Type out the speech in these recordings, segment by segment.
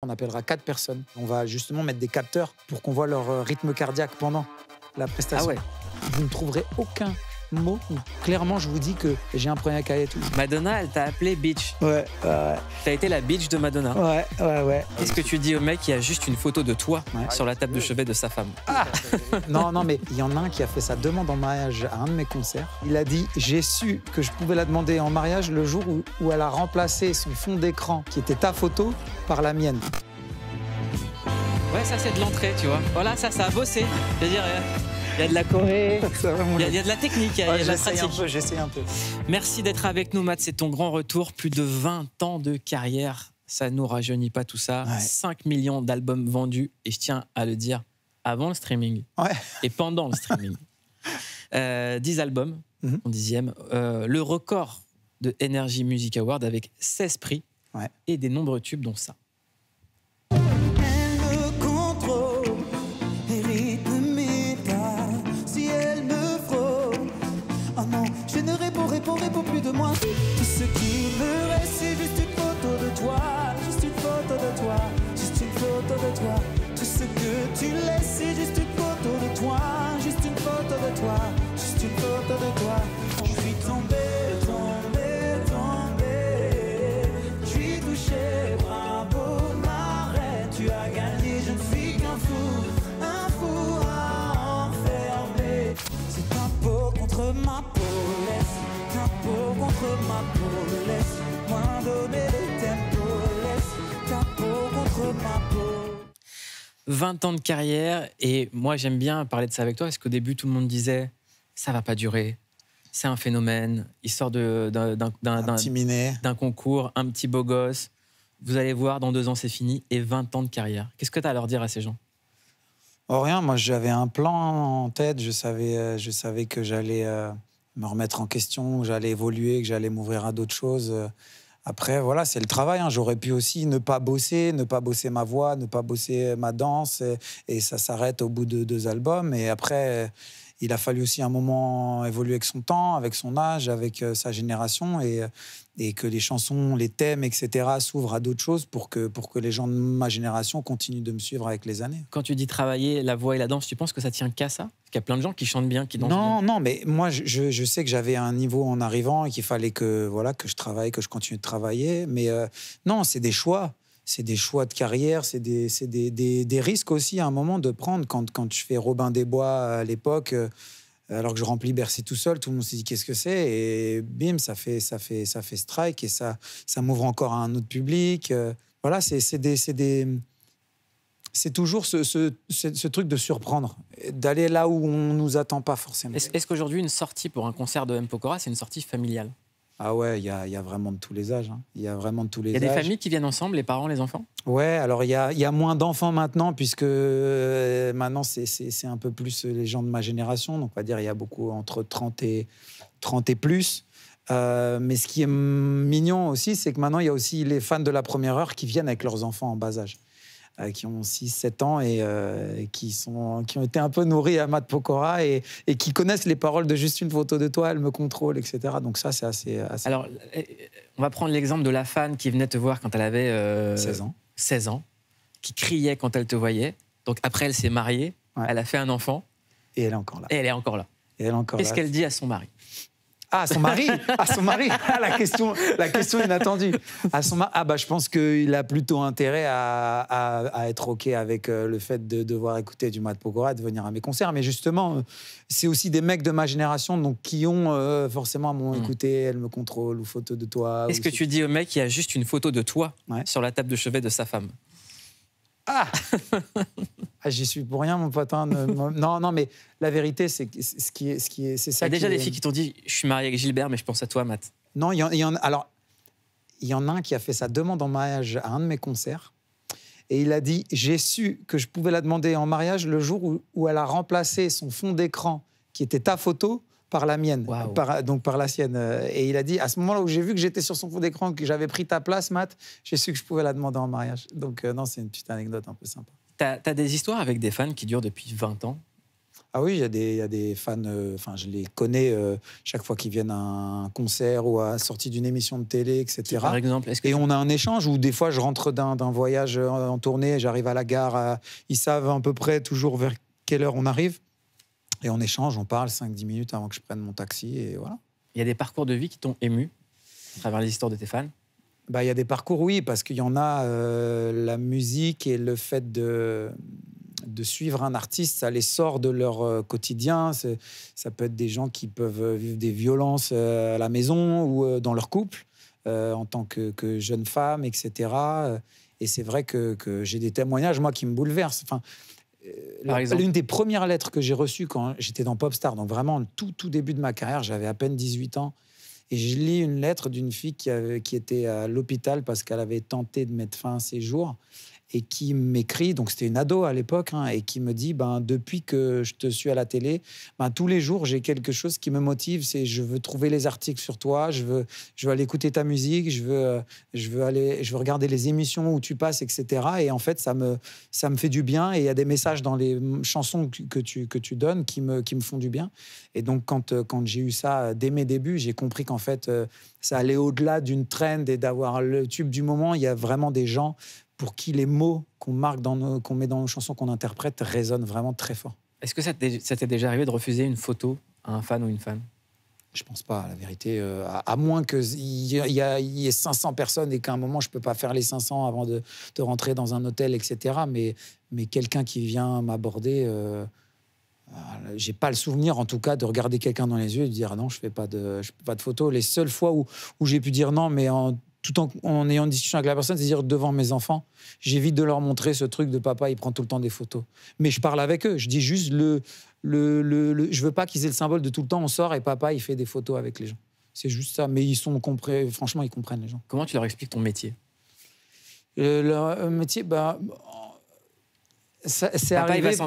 On appellera 4 personnes. On va justement mettre des capteurs pour qu'on voit leur rythme cardiaque pendant la prestation. Ah ouais. Vous ne trouverez aucun mot où clairement je vous dis que j'ai un problème à et tout. Madonna, elle t'a appelé bitch. Ouais. T'as été la bitch de Madonna. Ouais. Qu'est-ce que tu dis au mec qui a juste une photo de toi sur la table de chevet de sa femme? Non, mais il y en a un qui a fait sa demande en mariage à un de mes concerts. Il a dit, j'ai su que je pouvais la demander en mariage le jour où elle a remplacé son fond d'écran, qui était ta photo, par la mienne. Ouais, ça c'est de l'entrée, tu vois. Voilà, ça a bossé. C'est-à-dire, il y a de la choré, il y a de la technique, il y a de la pratique. J'essaie un peu. Merci d'être avec nous, Matt. C'est ton grand retour. Plus de 20 ans de carrière. Ça ne nous rajeunit pas tout ça. Ouais. 5 millions d'albums vendus. Et je tiens à le dire, avant le streaming et pendant le streaming. 10 albums, en 10e. Le record de Energy Music Award avec 16 prix et des nombreux tubes, dont ça. Réponds plus de moi. Tout ce qui me reste, c'est juste une photo de toi. Juste une photo de toi. Juste une photo de toi. Tout ce que tu laisses, c'est juste une photo de toi. Juste une photo de toi. Juste une photo de toi. Je suis tombé. Je suis touché. Bravo, ma reine. Tu as gagné. Je ne suis qu'un fou. Un fou à enfermer. C'est ta peau contre ma peau. Ta peau contre ma peau, laisse-moi donner le tempo, laisse ta peau contre ma peau. 20 ans de carrière, et moi j'aime bien parler de ça avec toi, parce qu'au début tout le monde disait ça va pas durer, c'est un phénomène, il sort d'un concours, un petit beau gosse, vous allez voir, dans 2 ans c'est fini, et 20 ans de carrière. Qu'est-ce que tu as à leur dire à ces gens? Oh rien, moi j'avais un plan en tête, je savais que j'allais me remettre en question, que j'allais évoluer, que j'allais m'ouvrir à d'autres choses. Après, voilà, c'est le travail. J'aurais pu aussi ne pas bosser ma voix, ne pas bosser ma danse, et ça s'arrête au bout de 2 albums. Et après, il a fallu aussi un moment évoluer avec son temps, avec son âge, avec sa génération, et que les chansons, les thèmes, etc., s'ouvrent à d'autres choses pour que les gens de ma génération continuent de me suivre avec les années. Quand tu dis travailler la voix et la danse, tu penses que ça tient qu'à ça? Parce qu'il y a plein de gens qui chantent bien, qui dansent bien. Non, mais moi, je sais que j'avais un niveau en arrivant et qu'il fallait que je travaille, que je continue de travailler. Mais non, c'est des choix. C'est des choix de carrière, c'est des risques aussi à un moment de prendre. Quand je fais Robin des Bois à l'époque, alors que je remplis Bercy tout seul, tout le monde s'est dit qu'est-ce que c'est, et bim, ça fait strike, et ça m'ouvre encore à un autre public. Voilà, c'est toujours ce truc de surprendre, d'aller là où on nous attend pas forcément. Est-ce qu'aujourd'hui une sortie pour un concert de M. Pokora, c'est une sortie familiale? Ah ouais, il y a vraiment de tous les âges. Il y a vraiment de tous les âges. Il y a des familles qui viennent ensemble, les parents, les enfants? Ouais, alors il y a moins d'enfants maintenant, puisque maintenant c'est un peu plus les gens de ma génération. Donc on va dire il y a beaucoup entre 30 et plus. Mais ce qui est mignon aussi, c'est que maintenant il y a aussi les fans de la première heure qui viennent avec leurs enfants en bas âge. Qui ont 6-7 ans et qui ont été un peu nourris à Matt Pokora et qui connaissent les paroles de Juste une photo de toi, elle me contrôle, etc. Donc ça, c'est assez... Alors, on va prendre l'exemple de la fan qui venait te voir quand elle avait 16 ans, qui criait quand elle te voyait. Donc après, elle s'est mariée, elle a fait un enfant. Et elle est encore là. Et elle est encore là. Qu'est-ce qu'elle dit à son mari? Ah, son mari. Ah, la question inattendue. Je pense qu'il a plutôt intérêt à être OK avec le fait de devoir écouter du Matt Pokora, de venir à mes concerts. Mais justement, c'est aussi des mecs de ma génération, donc qui ont forcément écouté Elle me contrôle ou Photo de toi. Qu'est-ce que tu dis au mec qui a juste une photo de toi sur la table de chevet de sa femme? J'y suis pour rien, mon pote. Non, mais la vérité, c'est ça. Il y a déjà des filles qui t'ont dit je suis marié avec Gilbert, mais je pense à toi, Matt. Non, il y en a un qui a fait sa demande en mariage à un de mes concerts. Et il a dit, j'ai su que je pouvais la demander en mariage le jour où elle a remplacé son fond d'écran, qui était ta photo, par la mienne, donc par la sienne. Et il a dit, à ce moment-là où j'ai vu que j'étais sur son fond d'écran, que j'avais pris ta place, Matt, j'ai su que je pouvais la demander en mariage. Donc non, c'est une petite anecdote un peu sympa. T'as des histoires avec des fans qui durent depuis 20 ans? Ah oui, il y a des fans, enfin je les connais chaque fois qu'ils viennent à un concert ou à la sortie d'une émission de télé, etc. Qui, par exemple, et on a un échange où des fois je rentre d'un voyage en tournée, j'arrive à la gare, ils savent à peu près toujours vers quelle heure on arrive. Et on échange, on parle 5-10 minutes avant que je prenne mon taxi et voilà. Il y a des parcours de vie qui t'ont ému à travers les histoires de tes fans? Bah, il y a des parcours, oui, parce qu'il y en a, la musique et le fait de suivre un artiste, ça les sort de leur quotidien. Ça peut être des gens qui peuvent vivre des violences à la maison ou dans leur couple, en tant que jeune femme, etc. Et c'est vrai que j'ai des témoignages, moi, qui me bouleversent. Enfin, l'une des premières lettres que j'ai reçues quand j'étais dans Popstar, donc vraiment le tout début de ma carrière, j'avais à peine 18 ans, et je lis une lettre d'une fille qui était à l'hôpital parce qu'elle avait tenté de mettre fin à ses jours, et qui m'écrit, donc c'était une ado à l'époque, hein, et qui me dit, depuis que je te suis à la télé, tous les jours j'ai quelque chose qui me motive, c'est je veux trouver les articles sur toi, je veux aller écouter ta musique, je veux regarder les émissions où tu passes, etc. Et en fait ça me fait du bien, et il y a des messages dans les chansons que tu donnes qui me font du bien. Et donc quand j'ai eu ça dès mes débuts, j'ai compris qu'en fait ça allait au-delà d'une trend et d'avoir le tube du moment. Il y a vraiment des gens pour qui les mots qu'on marque qu'on met dans nos chansons, qu'on interprète, résonnent vraiment très fort. Est-ce que ça t'est déjà arrivé de refuser une photo à un fan ou une fan? Je pense pas, la vérité. À moins qu'il y ait 500 personnes et qu'à un moment, je peux pas faire les 500 avant de rentrer dans un hôtel, etc. Mais quelqu'un qui vient m'aborder, j'ai pas le souvenir, en tout cas, de regarder quelqu'un dans les yeux et de dire non, je fais pas de photos. Les seules fois où j'ai pu dire non, mais tout en ayant une discussion avec la personne, c'est-à-dire devant mes enfants, j'évite de leur montrer ce truc de papa, il prend tout le temps des photos. Mais je parle avec eux, je dis juste je veux pas qu'ils aient le symbole de tout le temps on sort et papa il fait des photos avec les gens. C'est juste ça, mais franchement ils comprennent, les gens. Comment tu leur expliques ton métier? Leur métier,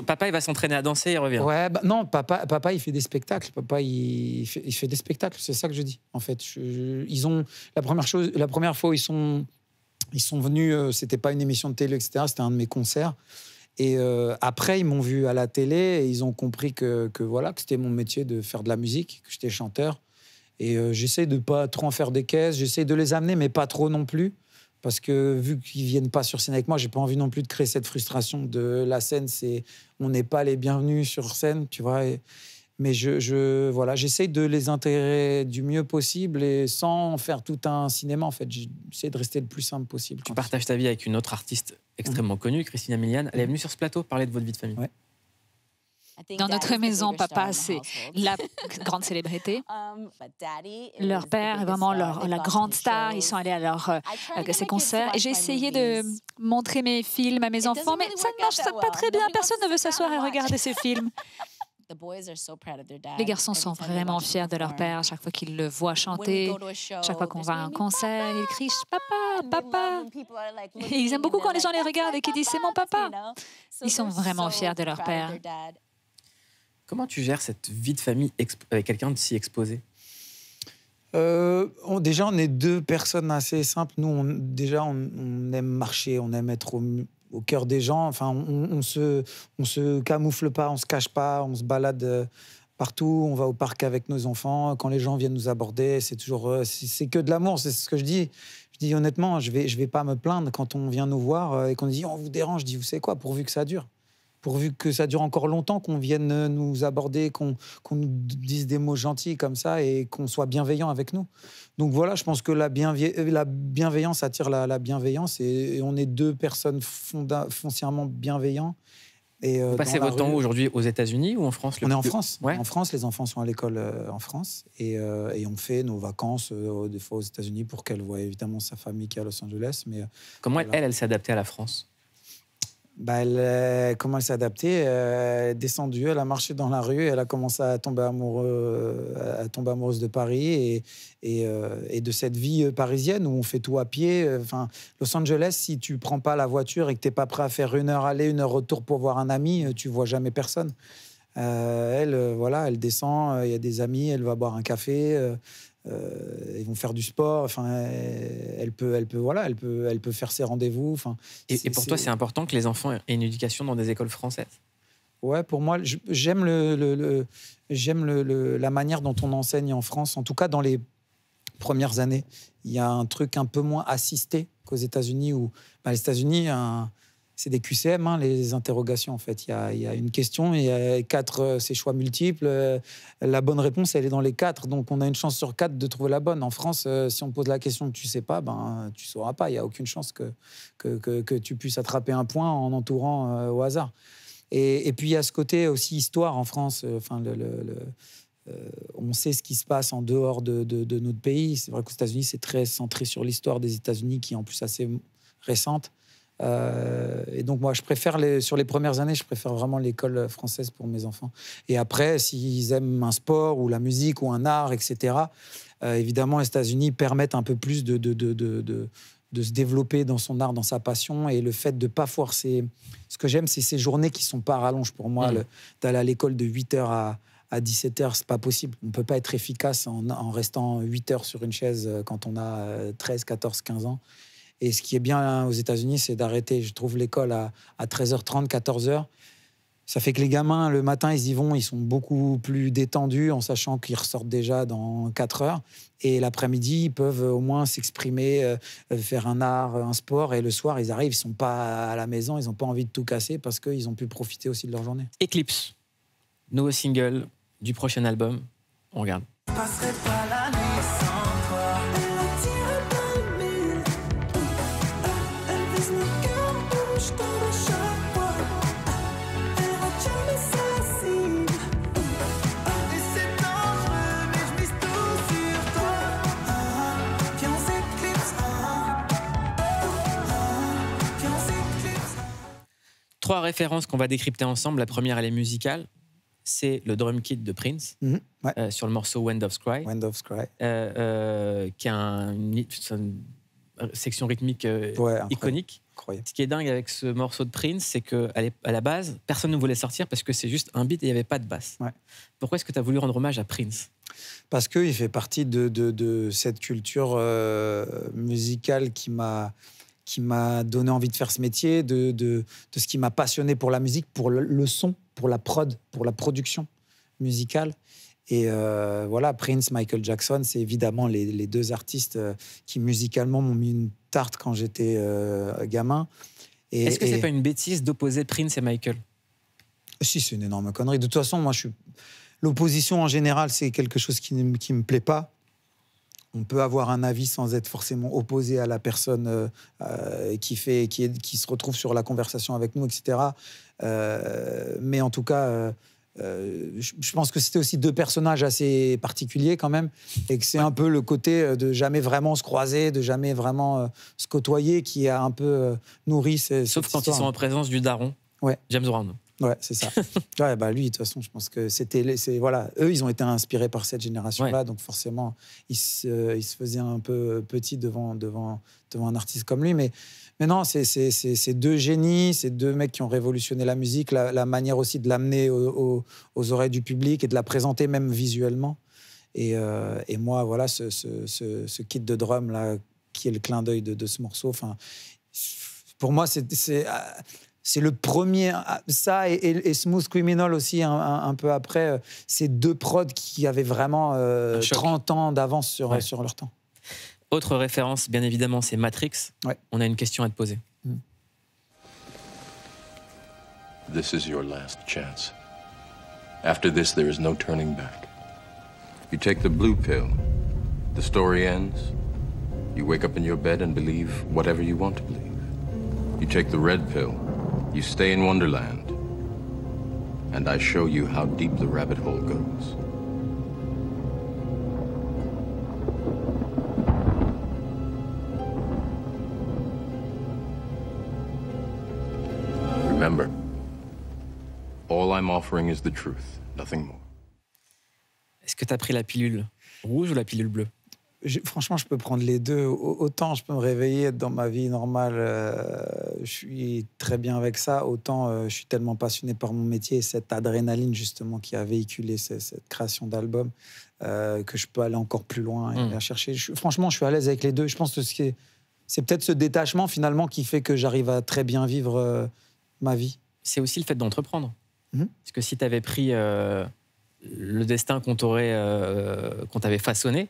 Papa, il va s'entraîner à danser, il revient. Ouais, non, papa, il fait des spectacles. Papa, il fait des spectacles. C'est ça que je dis. En fait, ils ont la première fois où ils sont venus, c'était pas une émission de télé, etc. C'était un de mes concerts. Et après, ils m'ont vu à la télé et ils ont compris que c'était mon métier de faire de la musique, que j'étais chanteur. Et j'essaie de pas trop en faire des caisses. J'essaie de les amener, mais pas trop non plus. Parce que vu qu'ils viennent pas sur scène avec moi, j'ai pas envie non plus de créer cette frustration de la scène. On n'est pas les bienvenus sur scène, tu vois. Mais j'essaie de les intégrer du mieux possible et sans faire tout un cinéma. En fait, j'essaie de rester le plus simple possible. Tu partages ta vie avec une autre artiste extrêmement connue, Christina Milian. Elle est venue sur ce plateau parler de votre vie de famille. Ouais. Dans notre maison, papa, c'est la grande célébrité. Leur père est vraiment la grande star. Ils sont allés à ces concerts. Et j'ai essayé de montrer mes films à mes enfants, mais ça ne marche pas très bien. Personne ne veut s'asseoir et regarder ces films. Les garçons sont vraiment fiers de leur père. Chaque fois qu'ils le voient chanter, chaque fois qu'on va à un concert, ils crient « Papa, papa ». Et ils aiment beaucoup quand les gens les regardent et qu'ils disent « C'est mon papa ». Ils sont vraiment fiers de leur père. Comment tu gères cette vie de famille avec quelqu'un de si exposé? Déjà, on est deux personnes assez simples. Nous, on aime marcher, on aime être au cœur des gens. Enfin, on se camoufle pas, on se cache pas, on se balade partout. On va au parc avec nos enfants. Quand les gens viennent nous aborder, c'est toujours, c'est que de l'amour. C'est ce que je dis. Je dis honnêtement, je vais pas me plaindre quand on vient nous voir et qu'on dit on vous dérange. Je dis vous savez quoi, pourvu que ça dure. Pourvu que ça dure encore longtemps, qu'on vienne nous aborder, qu'on nous dise des mots gentils comme ça et qu'on soit bienveillant avec nous. Donc voilà, je pense que la bienveillance attire la bienveillance et on est deux personnes foncièrement bienveillants. Vous passez votre temps aujourd'hui aux États-Unis ou en France? On est en France. Ouais. En France, les enfants sont à l'école en France et on fait nos vacances des fois aux États-Unis pour qu'elle voie évidemment sa famille qui est à Los Angeles. Mais, comment elle s'est adaptée à la France? Comment elle s'est adaptée? Elle est descendue, elle a marché dans la rue, elle a commencé à tomber amoureuse de Paris et de cette vie parisienne où on fait tout à pied. Enfin, Los Angeles, si tu prends pas la voiture et que tu n'es pas prêt à faire 1 heure aller, 1 heure retour pour voir un ami, tu vois jamais personne. Elle descend, il y a des amis, elle va boire un café. Ils vont faire du sport. Enfin, elle peut faire ses rendez-vous. Enfin, et pour toi, c'est important que les enfants aient une éducation dans des écoles françaises? Ouais, pour moi, j'aime la manière dont on enseigne en France, en tout cas dans les premières années. Il y a un truc un peu moins assisté qu'aux États-Unis, où les États-Unis, c'est des QCM, hein, les interrogations, en fait. Il y a une question, il y a 4, c'est choix multiples. La bonne réponse, elle est dans les 4. Donc, on a une chance sur 4 de trouver la bonne. En France, si on pose la question que tu ne sais pas, tu ne sauras pas. Il n'y a aucune chance que tu puisses attraper un point en entourant au hasard. Et puis, il y a ce côté aussi histoire en France. On sait ce qui se passe en dehors de notre pays. C'est vrai qu'aux États-Unis, c'est très centré sur l'histoire des États-Unis, qui est en plus assez récente. Et donc, moi, je préfère, sur les premières années, je préfère vraiment l'école française pour mes enfants. Et après, s'ils aiment un sport ou la musique ou un art, etc., évidemment, les États-Unis permettent un peu plus de se développer dans son art, dans sa passion. Et le fait de ne pas forcer... Ce que j'aime, c'est ces journées qui ne sont pas à rallonge pour moi. D'aller à l'école de 8h à 17h, c'est pas possible. On ne peut pas être efficace en restant 8 heures sur une chaise quand on a 13, 14, 15 ans. Et ce qui est bien aux États-Unis, c'est d'arrêter, je trouve, l'école à 13h30, 14h. Ça fait que les gamins, le matin, ils y vont, ils sont beaucoup plus détendus en sachant qu'ils ressortent déjà dans 4 heures. Et l'après-midi, ils peuvent au moins s'exprimer, faire un art, un sport. Et le soir, ils arrivent, ils ne sont pas à la maison, ils n'ont pas envie de tout casser parce qu'ils ont pu profiter aussi de leur journée. Eclipse, nouveau single du prochain album. On regarde. Je passerai pas la nuit sans toi. Elle attire dans le mille. Elle vise mon cœur, bouge comme un chapeau. Elle retient mes assassines. Et c'est dangereux, mais je mise tout sur toi. Puis on s'éclipse. Puis on s'éclipse. 3 références qu'on va décrypter ensemble. La première, elle est musicale. C'est le drum kit de Prince, sur le morceau When Doves Cry, qui a une section rythmique iconique. Incroyable. Ce qui est dingue avec ce morceau de Prince, c'est qu'à la base, personne ne voulait sortir parce que c'est juste un beat et il n'y avait pas de basse. Ouais. Pourquoi est-ce que tu as voulu rendre hommage à Prince ? Parce qu'il fait partie de cette culture musicale qui m'a donné envie de faire ce métier, de ce qui m'a passionné pour la musique, pour le son, pour la prod, pour la production musicale. Et voilà, Prince, Michael Jackson, c'est évidemment les 2 artistes qui musicalement m'ont mis une tarte quand j'étais gamin. Est-ce que c'est pas une bêtise d'opposer Prince et Michael ? Si, c'est une énorme connerie. De toute façon, moi, l'opposition en général, c'est quelque chose qui ne me plaît pas. On peut avoir un avis sans être forcément opposé à la personne qui se retrouve sur la conversation avec nous, etc. Mais en tout cas, je pense que c'était aussi 2 personnages assez particuliers quand même, et que c'est un peu le côté de jamais vraiment se croiser, de jamais vraiment se côtoyer qui a un peu nourri Sauf quand ils sont en présence du daron, James Brown. Ouais, c'est ça. Lui, de toute façon, je pense que eux, ils ont été inspirés par cette génération-là, donc forcément, ils se faisaient un peu petits devant un artiste comme lui. Mais non, c'est 2 génies, c'est 2 mecs qui ont révolutionné la musique, la manière aussi de l'amener aux oreilles du public et de la présenter même visuellement. Et moi, voilà, ce kit de drum là, qui est le clin d'œil de ce morceau. Pour moi, c'est le premier, ça et Smooth Criminal aussi, un peu après, c'est 2 prods qui avaient vraiment 30 ans d'avance sur leur temps. Autre référence, bien évidemment, c'est Matrix. On a une question à te poser. This is your last chance. After this, there is no turning back. You take the blue pill, the story ends. You wake up in your bed and believe whatever you want to believe. You take the red pill. You stay in Wonderland, and I show you how deep the rabbit hole goes. Remember, all I'm offering is the truth, nothing more. Est-ce que tu as pris la pilule rouge ou la pilule bleue ? Franchement, je peux prendre les 2. Autant je peux me réveiller, être dans ma vie normale, je suis très bien avec ça. Autant je suis tellement passionné par mon métier et cette adrénaline justement qui a véhiculé cette création d'album que je peux aller encore plus loin et la chercher. Franchement, je suis à l'aise avec les 2. Je pense que c'est peut-être ce détachement finalement qui fait que j'arrive à très bien vivre ma vie. C'est aussi le fait d'entreprendre. Parce que si tu avais pris le destin qu'on t'avait façonné,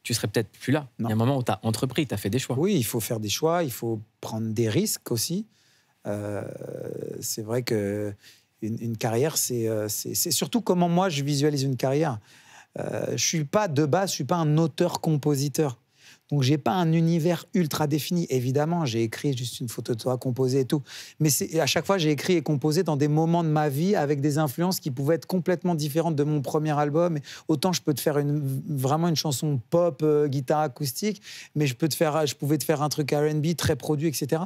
tu serais peut-être plus là. Non. Il y a un moment où tu as entrepris, tu as fait des choix. Oui, il faut faire des choix, il faut prendre des risques aussi. C'est vrai qu'une carrière, c'est surtout comment moi je visualise une carrière. Je suis pas de base, je suis pas un auteur-compositeur. Donc, j'ai pas un univers ultra défini. Évidemment, j'ai écrit juste une photo de toi, composé et tout. Mais à chaque fois, j'ai écrit et composé dans des moments de ma vie avec des influences qui pouvaient être complètement différentes de mon premier album. Et autant je peux te faire vraiment une chanson pop, guitare acoustique, mais je pouvais te faire un truc R&B très produit, etc.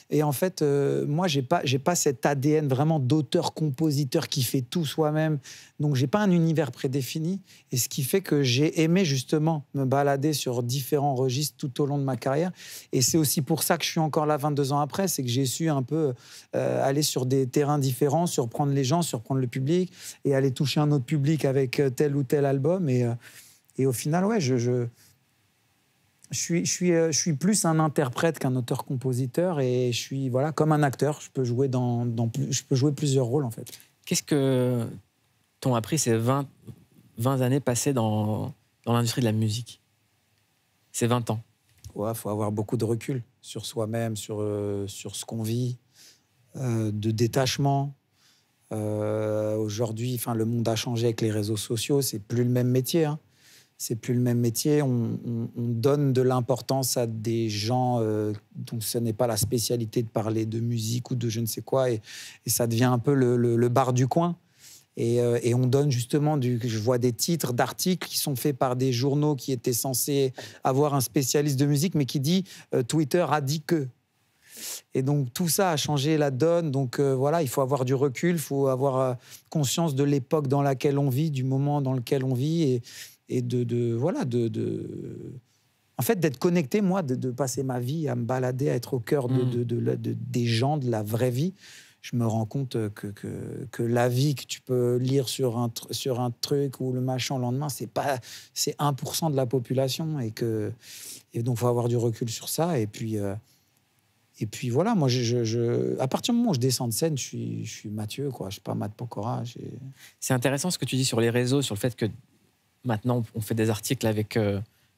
Et en fait, moi, j'ai pas cet ADN vraiment d'auteur-compositeur qui fait tout soi-même. Donc, j'ai pas un univers prédéfini. Et ce qui fait que j'ai aimé justement me balader sur différents registres tout au long de ma carrière. Et c'est aussi pour ça que je suis encore là 22 ans après, c'est que j'ai su un peu aller sur des terrains différents, surprendre les gens, surprendre le public et aller toucher un autre public avec tel ou tel album. Et au final, ouais, je suis plus un interprète qu'un auteur-compositeur et je suis comme un acteur. Je peux jouer je peux jouer plusieurs rôles en fait. Qu'est-ce que t'ont appris ces 20 années passées dans l'industrie de la musique? Ces 20 ans. Ouais, faut avoir beaucoup de recul sur soi-même, sur ce qu'on vit, de détachement. Aujourd'hui, le monde a changé avec les réseaux sociaux. C'est plus le même métier. Hein. C'est plus le même métier. On donne de l'importance à des gens dont ce n'est pas la spécialité de parler de musique ou de je ne sais quoi. Et ça devient un peu le bar du coin. Et on donne justement je vois des titres d'articles qui sont faits par des journaux qui étaient censés avoir un spécialiste de musique, mais qui dit Twitter a dit que. Et donc tout ça a changé la donne. Donc il faut avoir du recul, il faut avoir conscience de l'époque dans laquelle on vit, du moment dans lequel on vit, et en fait d'être connecté, moi, de passer ma vie à me balader, à être au cœur des gens, de la vraie vie. Je me rends compte que la vie que tu peux lire sur un truc ou le machin le lendemain, c'est 1% de la population. Et donc, il faut avoir du recul sur ça. Et puis voilà, moi, à partir du moment où je descends de scène, je suis Mathieu, quoi. Je ne suis pas Matt Pokora. C'est intéressant ce que tu dis sur les réseaux, sur le fait que maintenant, on fait des articles avec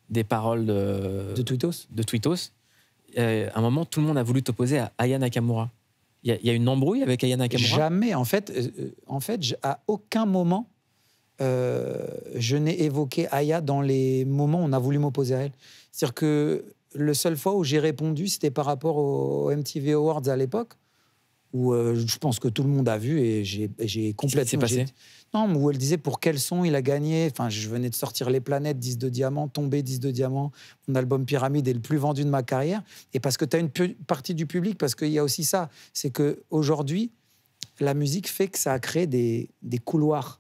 des paroles de Twittos. À un moment, tout le monde a voulu t'opposer à Aya Nakamura. Il y a une embrouille avec Aya Nakamura? Jamais. En fait, à aucun moment, je n'ai évoqué Aya dans les moments où on a voulu m'opposer à elle. C'est-à-dire que la seule fois où j'ai répondu, c'était par rapport aux MTV Awards à l'époque, où je pense que tout le monde a vu et j'ai complètement... Qu'est-ce qui s'est passé? Non, où elle disait pour quel son il a gagné. Enfin, je venais de sortir Les Planètes, 10 de diamant, Tomber, 10 de diamant. Mon album Pyramide est le plus vendu de ma carrière. Et parce que tu as une partie du public, parce qu'il y a aussi ça, c'est qu'aujourd'hui, la musique fait que ça a créé des couloirs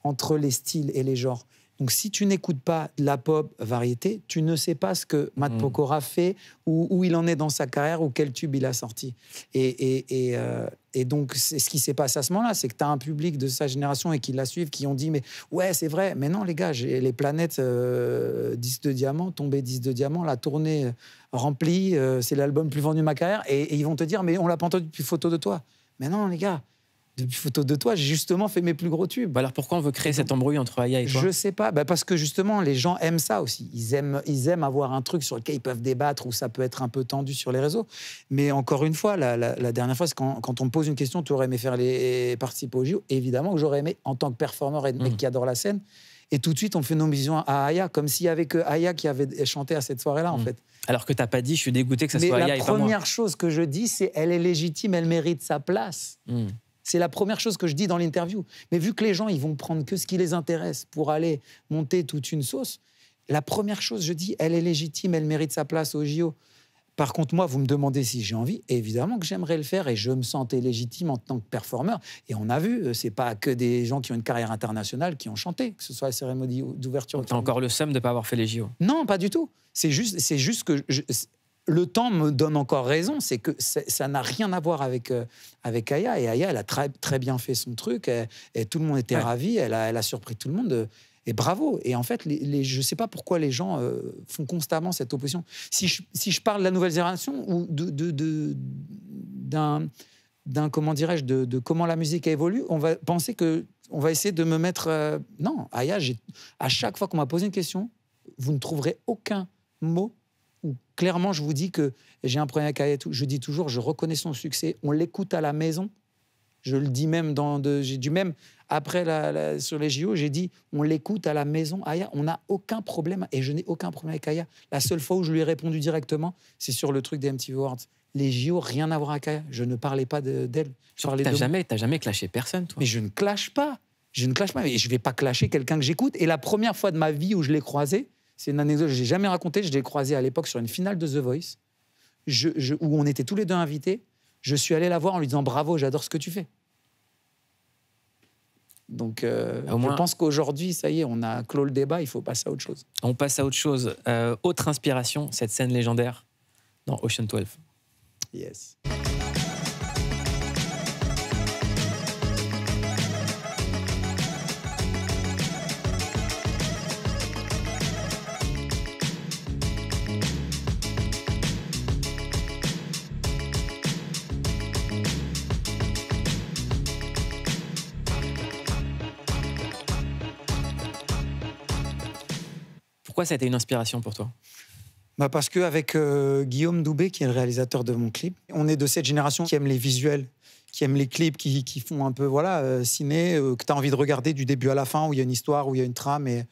entre les styles et les genres. Donc, si tu n'écoutes pas de la pop variété, tu ne sais pas ce que Matt Pokora fait, où il en est dans sa carrière, ou quel tube il a sorti. Et donc, c'est ce qui s'est passé à ce moment-là, c'est que tu as un public de sa génération et qui la suivent, qui ont dit, mais ouais, c'est vrai, mais non, les gars, j'ai Les Planètes, 10 de diamant, Tombé 10 de diamant, la tournée remplie, c'est l'album le plus vendu de ma carrière, et ils vont te dire, mais on l'a pas entendu depuis Photo de toi. Mais non, les gars, depuis Photo de toi, j'ai justement fait mes plus gros tubes. Alors pourquoi on veut créer cette embrouille entre Aya et toi? Je sais pas, parce que justement les gens aiment ça aussi. Ils aiment avoir un truc sur lequel ils peuvent débattre, où ça peut être un peu tendu sur les réseaux. Mais encore une fois, la dernière fois, c'est quand on me pose une question, tu aurais aimé participer au JO? Évidemment que j'aurais aimé, en tant que performeur et de mec qui adore la scène. Et tout de suite, on fait nos visions à Aya, comme s'il y avait que Aya qui avait chanté à cette soirée-là, en fait. Alors que t'as pas dit, je suis dégoûté que ça soit Aya et pas moi. Mais la première chose que je dis, c'est elle est légitime, elle mérite sa place. C'est la première chose que je dis dans l'interview. Mais vu que les gens, ils vont prendre que ce qui les intéresse pour aller monter toute une sauce, la première chose, je dis, elle est légitime, elle mérite sa place au JO. Par contre, moi, vous me demandez si j'ai envie. Évidemment que j'aimerais le faire et je me sentais légitime en tant que performeur. Et on a vu, c'est pas que des gens qui ont une carrière internationale qui ont chanté, que ce soit la cérémonie d'ouverture. T'as encore le seum de pas avoir fait les JO? Non, pas du tout. C'est juste que... Le temps me donne encore raison, c'est que ça n'a rien à voir avec Aya. Et Aya, elle a très bien fait son truc, et tout le monde était ravi, elle a surpris tout le monde, et bravo. Et en fait, je ne sais pas pourquoi les gens font constamment cette opposition. Si je parle de la nouvelle génération ou comment dirais-je, de comment la musique a évolué, on va penser que on va essayer de me mettre... Non, Aya, à chaque fois qu'on m'a posé une question, vous ne trouverez aucun mot où clairement je vous dis que j'ai un problème avec Aya et tout. Je dis toujours, je reconnais son succès, on l'écoute à la maison. Je le dis même j'ai dû même, après sur les JO, j'ai dit, on l'écoute à la maison. Aya, on n'a aucun problème, et je n'ai aucun problème avec Aya. La seule fois où je lui ai répondu directement, c'est sur le truc des MTV Awards. Les JO, rien à voir avec Aya. Je ne parlais pas d'elle. T'as jamais clashé personne, toi. Mais je ne clash pas. Je ne clash pas. Mais je ne vais pas clasher quelqu'un que j'écoute. Et la première fois de ma vie où je l'ai croisé, c'est une anecdote que je n'ai jamais racontée. Je l'ai croisé à l'époque sur une finale de The Voice, où on était tous les deux invités. Je suis allé la voir en lui disant « Bravo, j'adore ce que tu fais ». Donc, je pense qu'aujourd'hui, ça y est, on a clos le débat, il faut passer à autre chose. On passe à autre chose. Autre inspiration, cette scène légendaire dans Ocean 12. Yes. Pourquoi ça a été une inspiration pour toi ? Parce qu'avec Guillaume Doubé, qui est le réalisateur de mon clip, on est de cette génération qui aime les visuels, qui aime les clips, qui font un peu ciné, que tu as envie de regarder du début à la fin, où il y a une histoire, où il y a une trame, et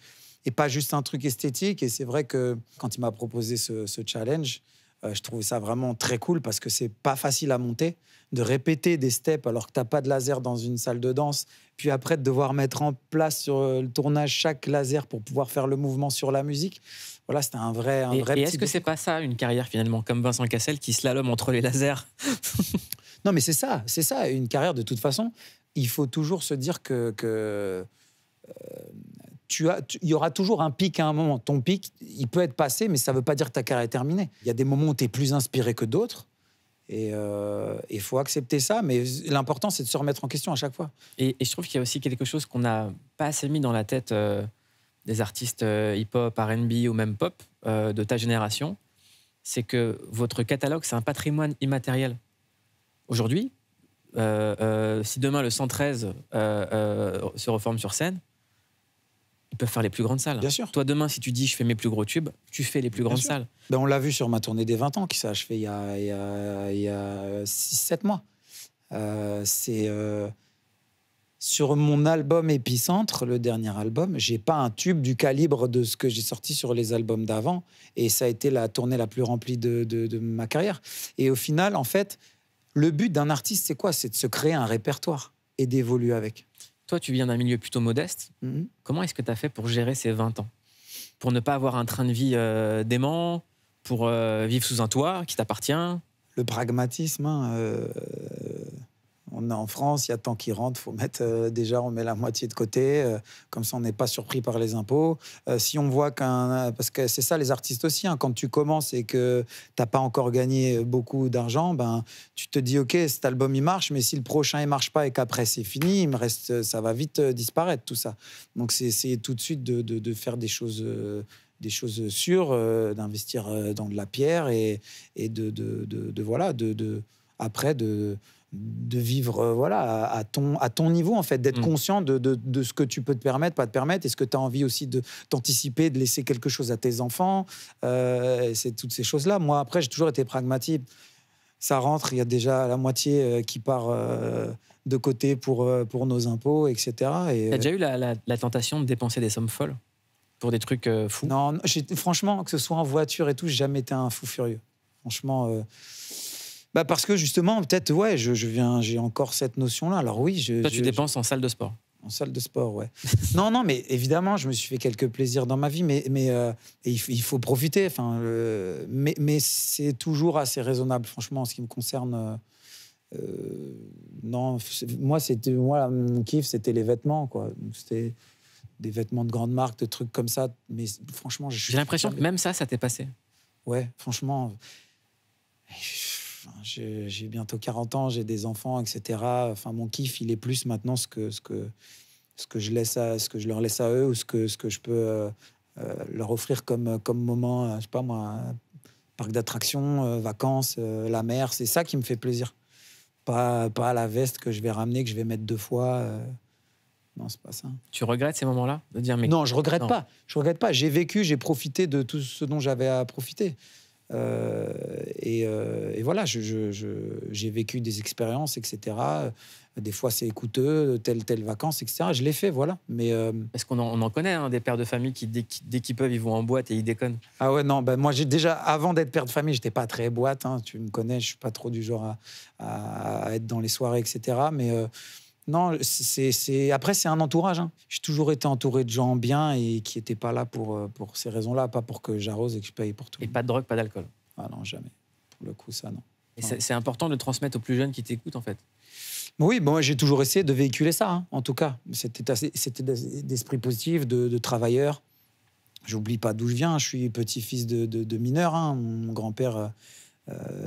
pas juste un truc esthétique. Et c'est vrai que quand il m'a proposé ce challenge, je trouvais ça vraiment très cool, parce que c'est pas facile à monter, de répéter des steps alors que tu n'as pas de laser dans une salle de danse, puis après de devoir mettre en place sur le tournage chaque laser pour pouvoir faire le mouvement sur la musique. Voilà, c'était un vrai et est-ce que c'est pas ça, une carrière finalement, comme Vincent Cassel qui slalome entre les lasers? Non, mais c'est ça, une carrière de toute façon. Il faut toujours se dire que il y aura toujours un pic à un moment. Ton pic, il peut être passé, mais ça ne veut pas dire que ta carrière est terminée. Il y a des moments où tu es plus inspiré que d'autres, et il faut accepter ça, mais l'important, c'est de se remettre en question à chaque fois. Et je trouve qu'il y a aussi quelque chose qu'on n'a pas assez mis dans la tête des artistes hip-hop, R&B ou même pop de ta génération, c'est que votre catalogue, c'est un patrimoine immatériel. Aujourd'hui, si demain le 113 se reforme sur scène, ils peuvent faire les plus grandes salles. Bien sûr. Toi, demain, si tu dis je fais mes plus gros tubes, tu fais les plus grandes salles. Ben, on l'a vu sur ma tournée des 20 ans qui s'est achevée il y a 6-7 mois. Sur mon album Épicentre, le dernier album, j'ai pas un tube du calibre de ce que j'ai sorti sur les albums d'avant. Et ça a été la tournée la plus remplie de ma carrière. Et au final, en fait, le but d'un artiste, c'est quoi? C'est de se créer un répertoire et d'évoluer avec. Toi, tu viens d'un milieu plutôt modeste. Comment est-ce que tu as fait pour gérer ces 20 ans? Pour ne pas avoir un train de vie dément, pour vivre sous un toit qui t'appartient? Le pragmatisme, on est en France, il y a tant qui rentre, faut mettre déjà, on met la moitié de côté, comme ça on n'est pas surpris par les impôts. Si on voit parce que c'est ça les artistes aussi, quand tu commences et que t'as pas encore gagné beaucoup d'argent, ben tu te dis ok, cet album il marche, mais si le prochain il marche pas et qu'après c'est fini, ça va vite disparaître tout ça. Donc c'est essayer tout de suite de faire des choses sûres, d'investir dans de la pierre et après de vivre à ton niveau, en fait, d'être conscient de ce que tu peux te permettre, pas te permettre. Est-ce que tu as envie aussi de t'anticiper, de laisser quelque chose à tes enfants? C'est toutes ces choses-là. Moi, après, j'ai toujours été pragmatique. Ça rentre, il y a déjà la moitié qui part de côté pour nos impôts, etc. Et, t'as déjà eu la tentation de dépenser des sommes folles pour des trucs fous? Non, franchement, que ce soit en voiture et tout, j'ai jamais été un fou furieux. Franchement... parce que justement, peut-être, ouais, j'ai encore cette notion-là. Alors oui, toi, tu dépenses en salle de sport. En salle de sport, ouais. non, mais évidemment, je me suis fait quelques plaisirs dans ma vie, mais il faut profiter. Enfin, mais c'est toujours assez raisonnable, franchement, en ce qui me concerne. Non, moi, mon kiff, c'était les vêtements, quoi. C'était des vêtements de grande marque, de trucs comme ça. Mais franchement, j'ai l'impression que même ça t'est passé. Ouais, franchement. J'ai bientôt 40 ans, j'ai des enfants, etc. Enfin, mon kiff, il est plus maintenant ce que je leur laisse à eux, ou ce que je peux leur offrir comme moment, je sais pas moi, parc d'attractions, vacances, la mer. C'est ça qui me fait plaisir. Pas la veste que je vais ramener, que je vais mettre 2 fois. Non, c'est pas ça. Tu regrettes ces moments-là de dire mais... Non, je regrette pas. Je regrette pas. J'ai vécu, j'ai profité de tout ce dont j'avais à profiter. Et voilà, j'ai vécu des expériences, etc. Des fois, c'est coûteux, telle vacances, etc. Je l'ai fait, voilà. Mais parce qu'on en connaît, hein, des pères de famille qui, dès qu'ils peuvent, ils vont en boîte et ils déconnent. Ah ouais, non, moi, déjà, avant d'être père de famille, j'étais pas très boîte. Hein, tu me connais, je suis pas trop du genre à être dans les soirées, etc. Mais non, après, c'est un entourage. Hein. J'ai toujours été entouré de gens bien et qui n'étaient pas là pour ces raisons-là, pas pour que j'arrose et que je paye pour tout. Et pas de drogue, pas d'alcool. Ah non, jamais. Pour le coup, ça, non. Et c'est important de le transmettre aux plus jeunes qui t'écoutent, en fait. Oui, bon, moi, j'ai toujours essayé de véhiculer ça, hein, en tout cas. C'était d'esprit positif, de travailleur. J'oublie pas d'où je viens. Je suis petit-fils de mineur. Hein. Mon grand-père,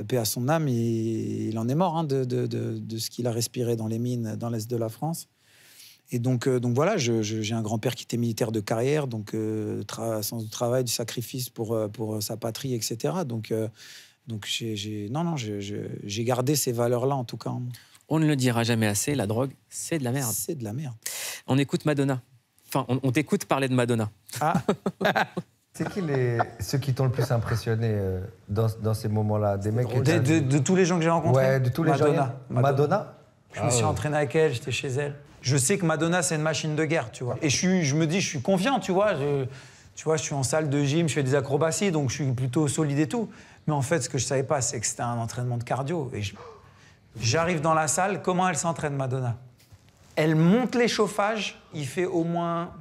paix à son âme, il en est mort hein, de ce qu'il a respiré dans les mines dans l'Est de la France. Et donc voilà, j'ai un grand-père qui était militaire de carrière, donc sens du travail, du sacrifice pour sa patrie, etc. Donc j'ai gardé ces valeurs-là, en tout cas. On ne le dira jamais assez, la drogue, c'est de la merde. C'est de la merde. On écoute Madonna. Enfin, on t'écoute parler de Madonna. Ah. C'est qui ceux qui t'ont le plus impressionné dans ces moments-là? Des mecs de tous les gens que j'ai rencontrés? Ouais, de tous les gens. Madonna. Je me suis entraîné avec elle, j'étais chez elle. Je sais que Madonna, c'est une machine de guerre, tu vois. Et je me dis, je suis confiant, tu vois. Je suis en salle de gym, je fais des acrobaties, donc je suis plutôt solide et tout. Mais en fait, ce que je savais pas, c'est que c'était un entraînement de cardio. Et j'arrive dans la salle, comment elle s'entraîne, Madonna? Elle monte les chauffages, il fait au moins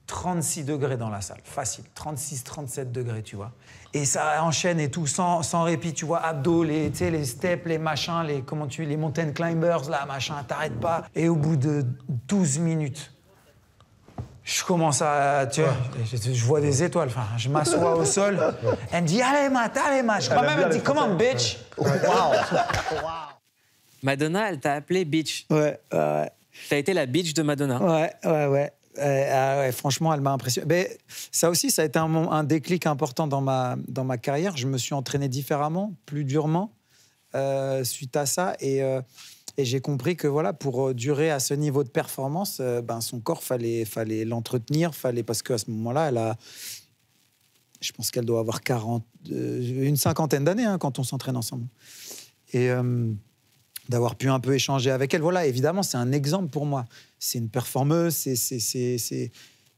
36 degrés dans la salle, facile, 36, 37 degrés, tu vois. Et ça enchaîne et tout, sans répit, tu vois, abdos, les steps, les machins, les mountain climbers, là, machin, t'arrêtes pas. Et au bout de 12 minutes, je commence à, tu vois, je vois des étoiles, enfin, je m'assois au sol. Elle me dit, allez, Matt. Je crois même, elle me dit, come on, bitch. Wow. Madonna, elle t'a appelé bitch. Ouais. T'as été la bitch de Madonna. Ouais. Ouais, franchement, elle m'a impressionné. Mais ça aussi, ça a été un déclic important dans ma carrière. Je me suis entraîné différemment, plus durement, suite à ça. Et j'ai compris que voilà, pour durer à ce niveau de performance, son corps, fallait l'entretenir. Parce qu'à ce moment-là, je pense qu'elle doit avoir une cinquantaine d'années hein, quand on s'entraîne ensemble. Et d'avoir pu un peu échanger avec elle. Voilà, évidemment, c'est un exemple pour moi. C'est une performeuse, c'est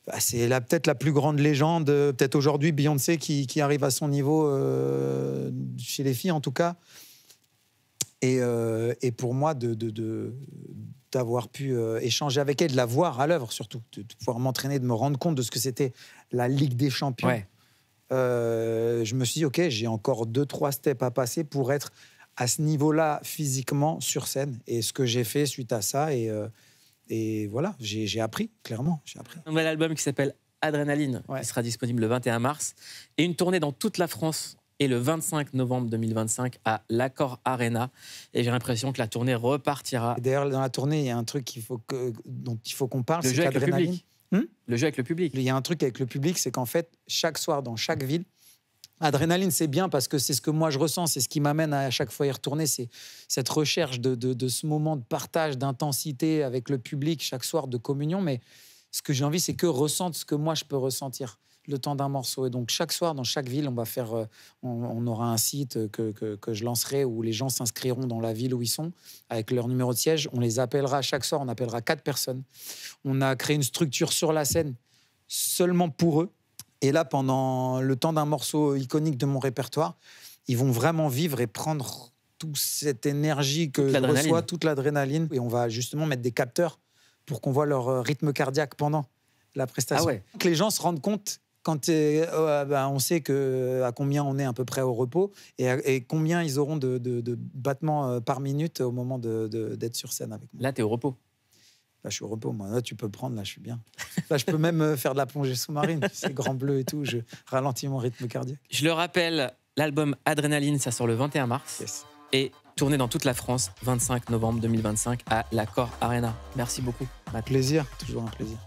peut-être la plus grande légende, peut-être aujourd'hui Beyoncé qui arrive à son niveau chez les filles en tout cas. Et pour moi, d'avoir pu échanger avec elle, de la voir à l'œuvre surtout, de pouvoir m'entraîner, de me rendre compte de ce que c'était la Ligue des Champions. Ouais. Je me suis dit, OK, j'ai encore 2-3 steps à passer pour être à ce niveau-là, physiquement, sur scène. Et ce que j'ai fait suite à ça, et voilà, j'ai appris, clairement, j'ai appris. Un nouvel album qui s'appelle Adrénaline, qui sera disponible le 21 mars, et une tournée dans toute la France, et le 25 novembre 2025 à l'Accor Arena. Et j'ai l'impression que la tournée repartira. Et d'ailleurs, dans la tournée, il y a un truc dont il faut qu'on parle, c'est qu'Adrénaline. Le jeu avec le public. Il y a un truc avec le public, c'est qu'en fait, chaque soir, dans chaque ville, Adrénaline, c'est bien parce que c'est ce que moi je ressens, c'est ce qui m'amène à chaque fois y retourner, c'est cette recherche de ce moment de partage, d'intensité avec le public chaque soir, de communion. Mais ce que j'ai envie, c'est que ressentent ce que moi je peux ressentir le temps d'un morceau. Et donc chaque soir, dans chaque ville, on va faire, on aura un site que je lancerai où les gens s'inscriront dans la ville où ils sont avec leur numéro de siège. On les appellera chaque soir, on appellera 4 personnes. On a créé une structure sur la scène seulement pour eux. Et là, pendant le temps d'un morceau iconique de mon répertoire, ils vont vraiment vivre et prendre toute cette énergie que je reçois, toute l'adrénaline. Et on va justement mettre des capteurs pour qu'on voit leur rythme cardiaque pendant la prestation. Ah ouais. Que les gens se rendent compte quand on sait à combien on est à peu près au repos et combien ils auront de battements par minute au moment d'être sur scène avec moi. Là, tu es au repos. Là, je suis au repos, moi. Là, tu peux prendre, là, je suis bien. Là, je peux même faire de la plongée sous-marine. C'est grand bleu et tout, je ralentis mon rythme cardiaque. Je le rappelle, l'album Adrénaline, ça sort le 21 mars. Yes. Et tourné dans toute la France, 25 novembre 2025 à l'Accor Arena. Merci beaucoup, Matt. Plaisir, toujours un plaisir.